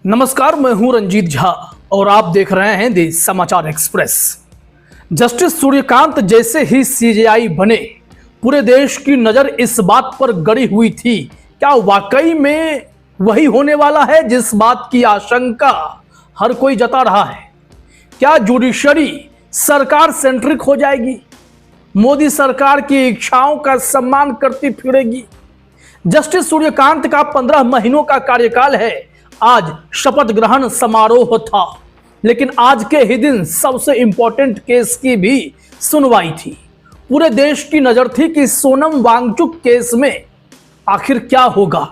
नमस्कार, मैं हूं रंजीत झा और आप देख रहे हैं दी समाचार एक्सप्रेस। जस्टिस सूर्यकांत जैसे ही सीजेआई बने, पूरे देश की नजर इस बात पर गड़ी हुई थी, क्या वाकई में वही होने वाला है जिस बात की आशंका हर कोई जता रहा है? क्या जुडिशरी सरकार सेंट्रिक हो जाएगी, मोदी सरकार की इच्छाओं का सम्मान करती फिरेगी? जस्टिस सूर्यकांत का 15 महीनों का कार्यकाल है। आज शपथ ग्रहण समारोह था, लेकिन आज के ही दिन सबसे इंपॉर्टेंट केस की भी सुनवाई थी। पूरे देश की नजर थी कि सोनम वांगचुक केस में आखिर क्या होगा।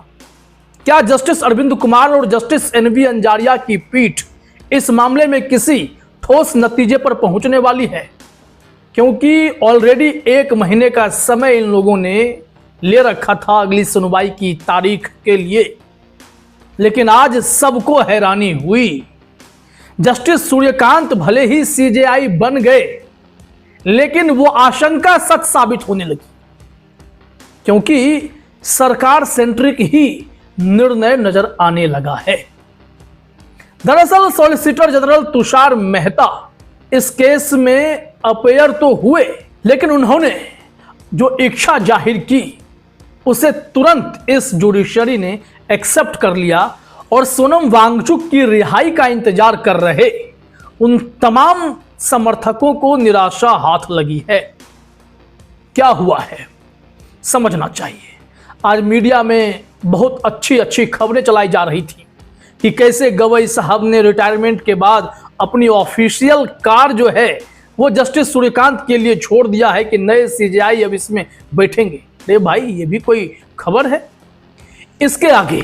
क्या जस्टिस अरविंद कुमार और जस्टिस एनवी अंजारिया की पीठ इस मामले में किसी ठोस नतीजे पर पहुंचने वाली है? क्योंकि ऑलरेडी 1 महीने का समय इन लोगों ने ले रखा था अगली सुनवाई की तारीख के लिए, लेकिन आज सबको हैरानी हुई। जस्टिस सूर्यकांत भले ही सीजेआई बन गए, लेकिन वो आशंका सच साबित होने लगी, क्योंकि सरकार सेंट्रिक ही निर्णय नजर आने लगा है। दरअसल सॉलिसिटर जनरल तुषार मेहता इस केस में अपेयर तो हुए, लेकिन उन्होंने जो इच्छा जाहिर की उसे तुरंत इस जुडिशरी ने एक्सेप्ट कर लिया और सोनम वांगचुक की रिहाई का इंतजार कर रहे उन तमाम समर्थकों को निराशा हाथ लगी है। क्या हुआ है समझना चाहिए। आज मीडिया में बहुत अच्छी खबरें चलाई जा रही थी कि कैसे गवई साहब ने रिटायरमेंट के बाद अपनी ऑफिशियल कार जो है वो जस्टिस सूर्यकांत के लिए छोड़ दिया है कि नए सीजेआई अब इसमें बैठेंगे। अरे भाई, ये भी कोई खबर है? इसके आगे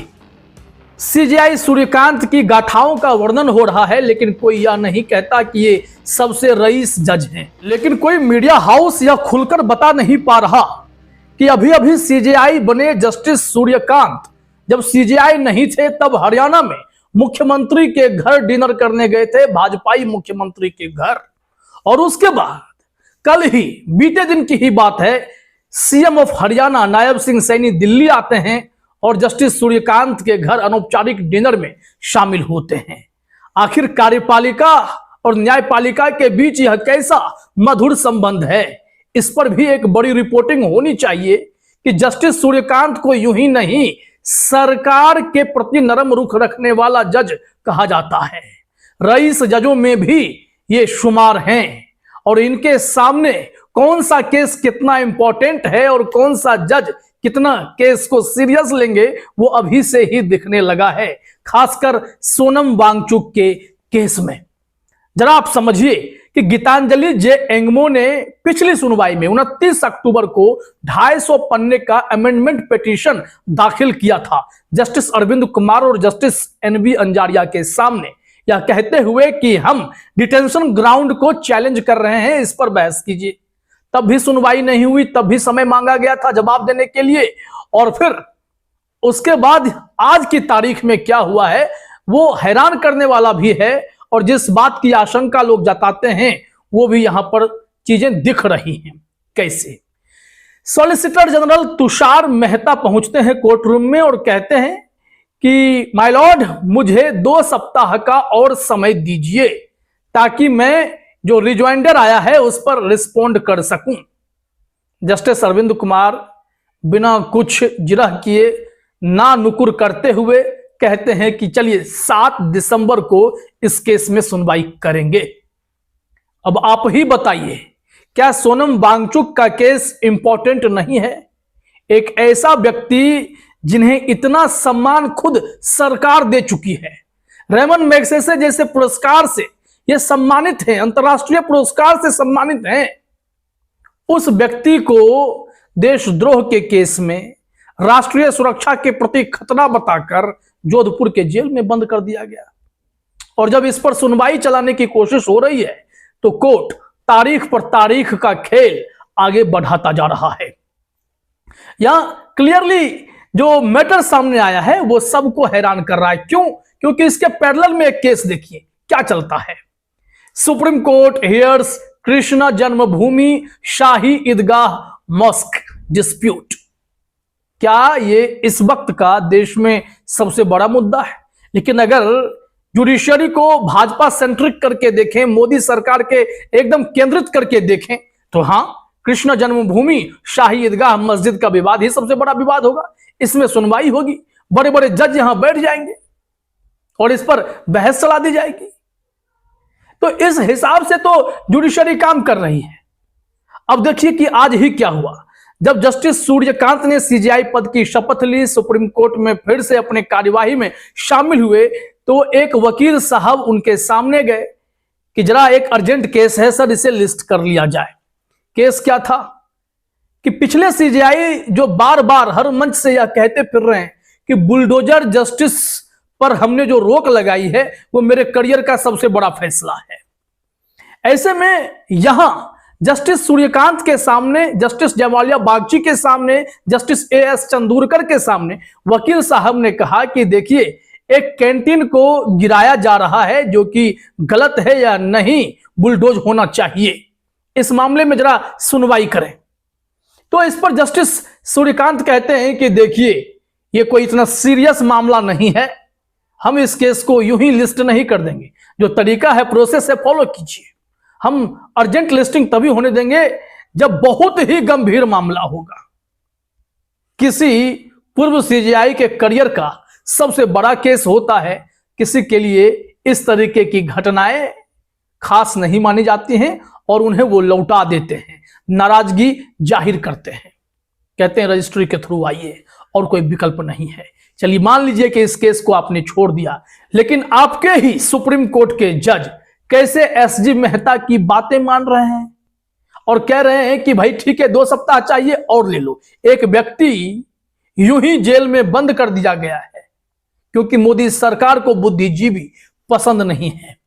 सीजेआई सूर्यकांत की गाथाओं का वर्णन हो रहा है, लेकिन कोई यह नहीं कहता कि ये सबसे रईस जज हैं। लेकिन कोई मीडिया हाउस यह खुलकर बता नहीं पा रहा कि अभी अभी सीजेआई बने जस्टिस सूर्यकांत जब सीजेआई नहीं थे तब हरियाणा में मुख्यमंत्री के घर डिनर करने गए थे, भाजपाई मुख्यमंत्री के घर। और उसके बाद कल ही बीते दिन की ही बात है, सीएम ऑफ हरियाणा नायब सिंह सैनी दिल्ली आते हैं और जस्टिस सूर्यकांत के घर अनौपचारिक डिनर में शामिल होते हैं। आखिर कार्यपालिका और न्यायपालिका के बीच यह कैसा मधुर संबंध है, इस पर भी एक बड़ी रिपोर्टिंग होनी चाहिए कि जस्टिस सूर्यकांत को यूं ही नहीं सरकार के प्रति नरम रुख रखने वाला जज कहा जाता है। रईस जजों में भी ये शुमार हैं और इनके सामने कौन सा केस कितना इंपॉर्टेंट है और कौन सा जज कितना केस को सीरियस लेंगे वो अभी से ही दिखने लगा है, खासकर सोनम वांगचुक के केस में। जरा आप समझिए कि गीतांजलि जे एंगमो ने पिछली सुनवाई में 29 अक्टूबर को 250 पन्ने का अमेंडमेंट पिटीशन दाखिल किया था जस्टिस अरविंद कुमार और जस्टिस एनवी अंजारिया के सामने, यह कहते हुए कि हम डिटेंशन ग्राउंड को चैलेंज कर रहे हैं, इस पर बहस कीजिए। तब भी सुनवाई नहीं हुई, तब भी समय मांगा गया था जवाब देने के लिए। और फिर उसके बाद आज की तारीख में क्या हुआ है वो हैरान करने वाला भी है, और जिस बात की आशंका लोग जताते हैं वो भी यहां पर चीजें दिख रही हैं। कैसे? सॉलिसिटर जनरल तुषार मेहता पहुंचते हैं कोर्ट रूम में और कहते हैं कि माय लॉर्ड, मुझे 2 सप्ताह का और समय दीजिए ताकि मैं जो रिजॉइंडर आया है उस पर रिस्पोंड कर सकूं। जस्टिस अरविंद कुमार बिना कुछ जिरह किए, ना नुकुर करते हुए कहते हैं कि चलिए 7 दिसंबर को इस केस में सुनवाई करेंगे। अब आप ही बताइए, क्या सोनम वांगचुक का केस इंपॉर्टेंट नहीं है? एक ऐसा व्यक्ति जिन्हें इतना सम्मान खुद सरकार दे चुकी है, रेमन मैग्सेसे जैसे पुरस्कार से ये सम्मानित हैं, अंतर्राष्ट्रीय पुरस्कार से सम्मानित हैं, उस व्यक्ति को देशद्रोह के केस में राष्ट्रीय सुरक्षा के प्रति खतरा बताकर जोधपुर के जेल में बंद कर दिया गया। और जब इस पर सुनवाई चलाने की कोशिश हो रही है तो कोर्ट तारीख पर तारीख का खेल आगे बढ़ाता जा रहा है। यहां क्लियरली जो मैटर सामने आया है वो सबको हैरान कर रहा है। क्यों? क्योंकि इसके पैरेलल में एक केस देखिए क्या चलता है। सुप्रीम कोर्ट हियर्स कृष्ण जन्मभूमि शाही ईदगाह मॉस्क डिस्प्यूट। क्या ये इस वक्त का देश में सबसे बड़ा मुद्दा है? लेकिन अगर जुडिशरी को भाजपा सेंट्रिक करके देखें, मोदी सरकार के एकदम केंद्रित करके देखें, तो हां, कृष्ण जन्मभूमि शाही ईदगाह मस्जिद का विवाद ही सबसे बड़ा विवाद होगा। इसमें सुनवाई होगी, बड़े बड़े जज यहां बैठ जाएंगे और इस पर बहस चला दी जाएगी। तो इस हिसाब से तो जुडिशरी काम कर रही है। अब देखिए कि आज ही क्या हुआ। जब जस्टिस सूर्यकांत ने सीजेआई पद की शपथ ली, सुप्रीम कोर्ट में फिर से अपने कार्यवाही में शामिल हुए, तो एक वकील साहब उनके सामने गए कि जरा एक अर्जेंट केस है सर, इसे लिस्ट कर लिया जाए। केस क्या था कि पिछले सीजेआई जो बार बार हर मंच से यह कहते फिर रहे हैं कि बुलडोजर जस्टिस पर हमने जो रोक लगाई है वो मेरे करियर का सबसे बड़ा फैसला है। ऐसे में यहां जस्टिस सूर्यकांत के सामने, जस्टिस जयमाल्या बागची के सामने, जस्टिस एएस चंदूरकर के सामने वकील साहब ने कहा कि देखिए, एक कैंटीन को गिराया जा रहा है जो कि गलत है या नहीं, बुलडोज होना चाहिए, इस मामले में जरा सुनवाई करें। तो इस पर जस्टिस सूर्यकांत कहते हैं कि देखिए, ये कोई इतना सीरियस मामला नहीं है, हम इस केस को यूं ही लिस्ट नहीं कर देंगे, जो तरीका है, प्रोसेस है, फॉलो कीजिए। हम अर्जेंट लिस्टिंग तभी होने देंगे जब बहुत ही गंभीर मामला होगा, किसी पूर्व सीजेआई के करियर का सबसे बड़ा केस होता है। किसी के लिए इस तरीके की घटनाएं खास नहीं मानी जाती हैं और उन्हें वो लौटा देते हैं, नाराजगी जाहिर करते हैं, कहते हैं रजिस्ट्री के थ्रू आइए और कोई विकल्प नहीं है। चलिए मान लीजिए कि इस केस को आपने छोड़ दिया, लेकिन आपके ही सुप्रीम कोर्ट के जज कैसे एसजी मेहता की बातें मान रहे हैं और कह रहे हैं कि भाई ठीक है, 2 सप्ताह चाहिए और ले लो। एक व्यक्ति यूं ही जेल में बंद कर दिया गया है क्योंकि मोदी सरकार को बुद्धिजीवी पसंद नहीं है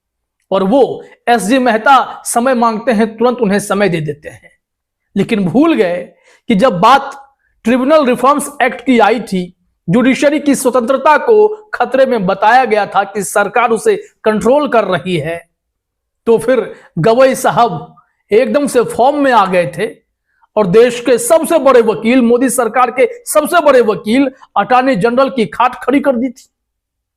और वो एसजी मेहता समय मांगते हैं, तुरंत उन्हें समय दे देते हैं। लेकिन भूल गए कि जब बात ट्रिब्यूनल रिफॉर्म्स एक्ट की आई थी, जुडिशरी की स्वतंत्रता को खतरे में बताया गया था कि सरकार उसे कंट्रोल कर रही है, तो फिर गवई साहब एकदम से फॉर्म में आ गए थे और देश के सबसे बड़े वकील, मोदी सरकार के सबसे बड़े वकील, अटॉर्नी जनरल की खाट खड़ी कर दी थी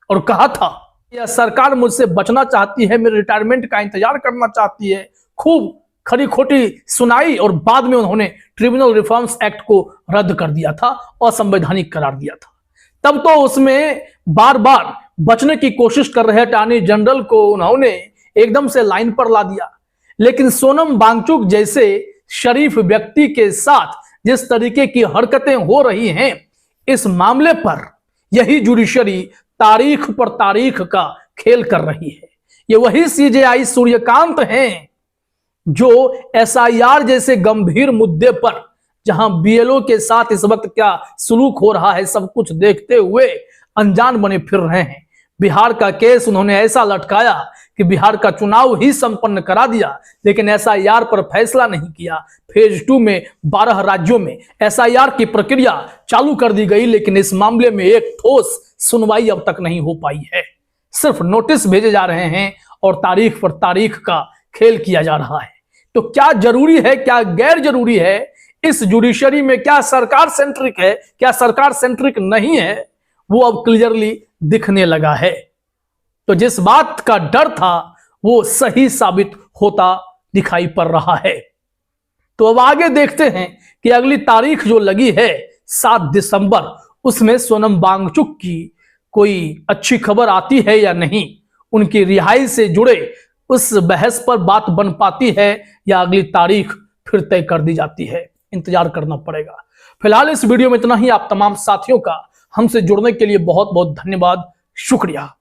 और कहा था यह सरकार मुझसे बचना चाहती है, मेरे रिटायरमेंट का इंतजार करना चाहती है। खूब खरी खोटी सुनाई और बाद में उन्होंने ट्रिब्यूनल रिफॉर्म्स एक्ट को रद्द कर दिया था, असंवैधानिक करार दिया था। तब तो उसमें बार बार बचने की कोशिश कर रहे अटॉर्नी जनरल को उन्होंने एकदम से लाइन पर ला दिया। लेकिन सोनम वांगचुक जैसे शरीफ व्यक्ति के साथ जिस तरीके की हरकतें हो रही हैं, इस मामले पर यही जुडिशरी तारीख पर तारीख का खेल कर रही है। ये वही सीजेआई सूर्यकांत हैं जो एसआईआर जैसे गंभीर मुद्दे पर, जहां बीएलओ के साथ इस वक्त क्या सलूक हो रहा है सब कुछ देखते हुए अनजान बने फिर रहे हैं। बिहार का केस उन्होंने ऐसा लटकाया कि बिहार का चुनाव ही संपन्न करा दिया, लेकिन एसआईआर पर फैसला नहीं किया। फेज 2 में 12 राज्यों में एसआईआर की प्रक्रिया चालू कर दी गई, लेकिन इस मामले में एक ठोस सुनवाई अब तक नहीं हो पाई है। सिर्फ नोटिस भेजे जा रहे हैं और तारीख पर तारीख का खेल किया जा रहा है। तो क्या जरूरी है, क्या गैर जरूरी है इस जुडिशरी में? क्या सरकार सेंट्रिक है, क्या सरकार सेंट्रिक नहीं है, वो अब क्लियरली दिखने लगा है। तो जिस बात का डर था वो सही साबित होता दिखाई पड़ रहा है। तो अब आगे देखते हैं कि अगली तारीख जो लगी है 7 दिसंबर, उसमें सोनम वांगचुक की कोई अच्छी खबर आती है या नहीं, उनकी रिहाई से जुड़े उस बहस पर बात बन पाती है या अगली तारीख फिर तय कर दी जाती है। इंतजार करना पड़ेगा। फिलहाल इस वीडियो में इतना ही। आप तमाम साथियों का हमसे जुड़ने के लिए बहुत बहुत धन्यवाद, शुक्रिया।